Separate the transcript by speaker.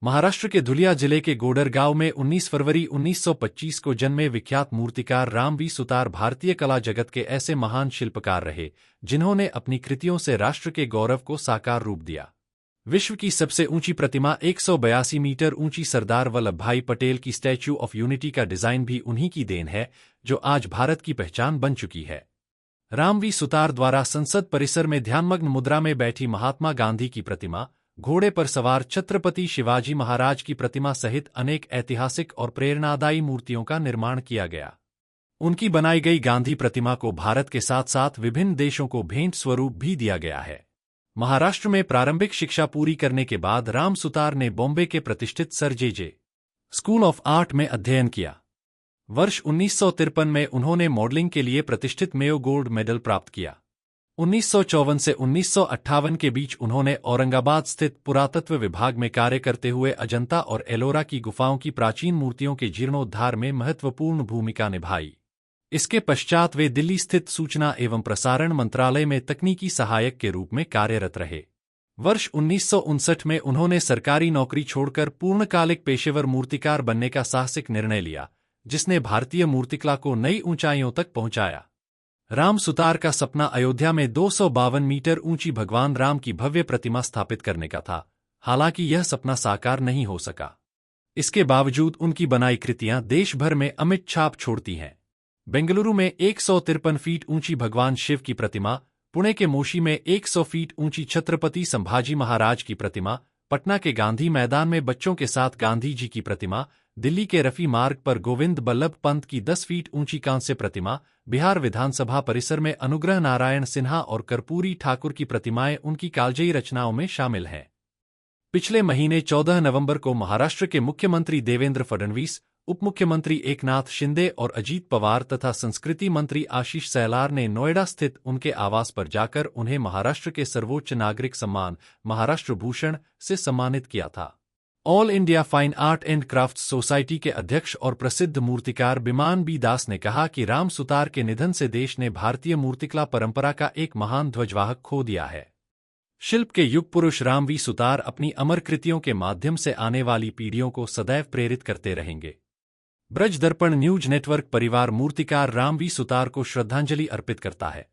Speaker 1: महाराष्ट्र के धुलिया जिले के गोडर गांव में 19 फरवरी 1925 को जन्मे विख्यात मूर्तिकार राम वी सुतार भारतीय कला जगत के ऐसे महान शिल्पकार रहे जिन्होंने अपनी कृतियों से राष्ट्र के गौरव को साकार रूप दिया। विश्व की सबसे ऊंची प्रतिमा 182 मीटर ऊंची सरदार वल्लभ भाई पटेल की स्टैच्यू ऑफ यूनिटी का डिजाइन भी उन्हीं की देन है, जो आज भारत की पहचान बन चुकी है। राम वी सुतार द्वारा संसद परिसर में ध्यानमग्न मुद्रा में बैठी महात्मा गांधी की प्रतिमा, घोड़े पर सवार छत्रपति शिवाजी महाराज की प्रतिमा सहित अनेक ऐतिहासिक और प्रेरणादायी मूर्तियों का निर्माण किया गया। उनकी बनाई गई गांधी प्रतिमा को भारत के साथ साथ विभिन्न देशों को भेंट स्वरूप भी दिया गया है। महाराष्ट्र में प्रारंभिक शिक्षा पूरी करने के बाद राम सुतार ने बॉम्बे के प्रतिष्ठित sir J school of art में अध्ययन किया। वर्ष 1953 में उन्होंने मॉडलिंग के लिए प्रतिष्ठित मेयो गोल्ड मेडल प्राप्त किया। 1954 से 1958 के बीच उन्होंने औरंगाबाद स्थित पुरातत्व विभाग में कार्य करते हुए अजंता और एलोरा की गुफाओं की प्राचीन मूर्तियों के जीर्णोद्धार में महत्वपूर्ण भूमिका निभाई। इसके पश्चात वे दिल्ली स्थित सूचना एवं प्रसारण मंत्रालय में तकनीकी सहायक के रूप में कार्यरत रहे। वर्ष 1959 में उन्होंने सरकारी नौकरी छोड़कर पूर्णकालिक पेशेवर मूर्तिकार बनने का साहसिक निर्णय लिया, जिसने भारतीय मूर्तिकला को नई ऊंचाइयों तक पहुंचाया। राम सुतार का सपना अयोध्या में 252 मीटर ऊंची भगवान राम की भव्य प्रतिमा स्थापित करने का था। हालांकि यह सपना साकार नहीं हो सका। इसके बावजूद उनकी बनाई कृतियां देश भर में अमिट छाप छोड़ती हैं। बेंगलुरु में 153 फीट ऊंची भगवान शिव की प्रतिमा, पुणे के मोशी में 100 फीट ऊंची छत्रपति संभाजी महाराज की प्रतिमा, पटना के गांधी मैदान में बच्चों के साथ गांधी जी की प्रतिमा, दिल्ली के रफी मार्ग पर गोविंद बल्लभ पंत की 10 फीट ऊंची कांस्य प्रतिमा, बिहार विधानसभा परिसर में अनुग्रह नारायण सिन्हा और कर्पूरी ठाकुर की प्रतिमाएं उनकी कालजयी रचनाओं में शामिल हैं। पिछले महीने 14 नवंबर को महाराष्ट्र के मुख्यमंत्री देवेंद्र फडणवीस, उप मुख्यमंत्री एकनाथ शिंदे और अजीत पवार तथा संस्कृति मंत्री आशीष सहलार ने नोएडा स्थित उनके आवास पर जाकर उन्हें महाराष्ट्र के सर्वोच्च नागरिक सम्मान महाराष्ट्र भूषण से सम्मानित किया था। All India fine art and crafts society के अध्यक्ष और प्रसिद्ध मूर्तिकार बिमान बी दास ने कहा कि राम सुतार के निधन से देश ने भारतीय मूर्तिकला परंपरा का एक महान ध्वजवाहक खो दिया है। शिल्प के युग पुरुष राम वी सुतार अपनी अमर कृतियों के माध्यम से आने वाली पीढ़ियों को सदैव प्रेरित करते रहेंगे। ब्रज दर्पण न्यूज नेटवर्क परिवार मूर्तिकार राम वी सुतार को श्रद्धांजलि अर्पित करता है।